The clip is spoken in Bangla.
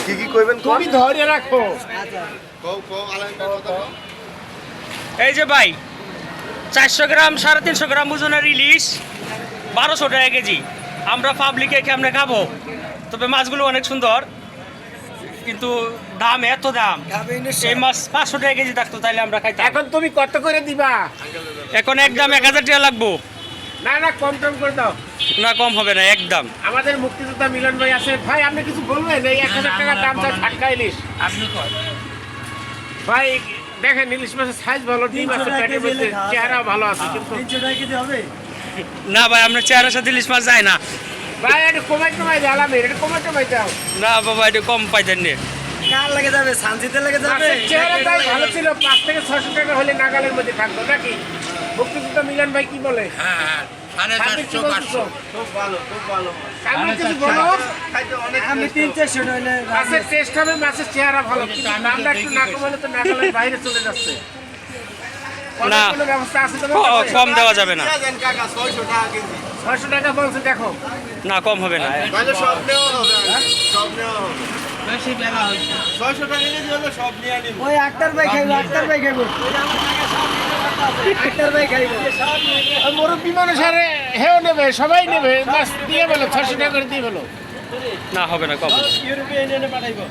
কি কি কইবেন তুমি ধরে রাখো। এই যে ভাই 400 গ্রাম 350 গ্রাম ওজনের ইলিশ 1200 টাকা কেজি। আমরা পাবলিকে কেমনে খাবো? তবে মাছগুলো অনেক সুন্দর, কিন্তু দাম এত দাম। এই মাছ 500 টাকা কেজি থাকতো তাইলে আমরা খাইতাম। এখন তুমি কত করে দিবা? এখন একদম 1000 টাকা লাগবো। না না, কম টম করে দাও। না কম হবে না একদম। আমাদের মুক্তিযোদ্ধা মিলন ভাই আছে ভাই, আপনি কিছু বলবেন? এই 1000 টাকার দাম চাই ঠাটকা ইলিশ। আপনি কর ভাই দেখেন ইলিশ মাছের সাইজ ভালো, ডিম আছে পেটের মধ্যে, চেহারা ভালো আছে, কিন্তু না ভাই, আমরা চেহারার সাথে ইলিশ মাছ যায় না। ভাই এটা কমাই দাও, এটা কমাই দাও। না বাবা, এটা কম পাইতেন নে। কার লাগে যাবে? সানজিতে লাগে যাবে? মাছের চেহারাটাই ভালো ছিল, 5 থেকে 600 টাকা হলে নাগালের মধ্যে থাকতো নাকি? মুক্তিযোদ্ধা মিলন ভাই কি বলে? সাবির কি বলছো? সাবির কিছু বলো? আমি 300-400 হইলে মাছের টেস্ট হবে, মাছের চেহারা ভালো, কিন্তু দামটা একটু না কমালে তো নাগালের বাইরে চলে যাচ্ছে। না, কোনো ব্যবস্থা আছে তোমার কাছে? কম দেওয়া যাবে না। 600 টাকা বলছে, দেখো। না কম হবে না। ওই আক্তার ভাই খাইবো, আক্তার ভাই খাইবো, আক্তার ভাই খাইবো। মুরব্বী মানুষ আরে হেও নেবে, সবাই নেবে, মাছ দিয়ে বলো 600 টাকা করে দিয়ে বলো। না হবে না, কম। ইউরোপিয়ান পাঠাইবো।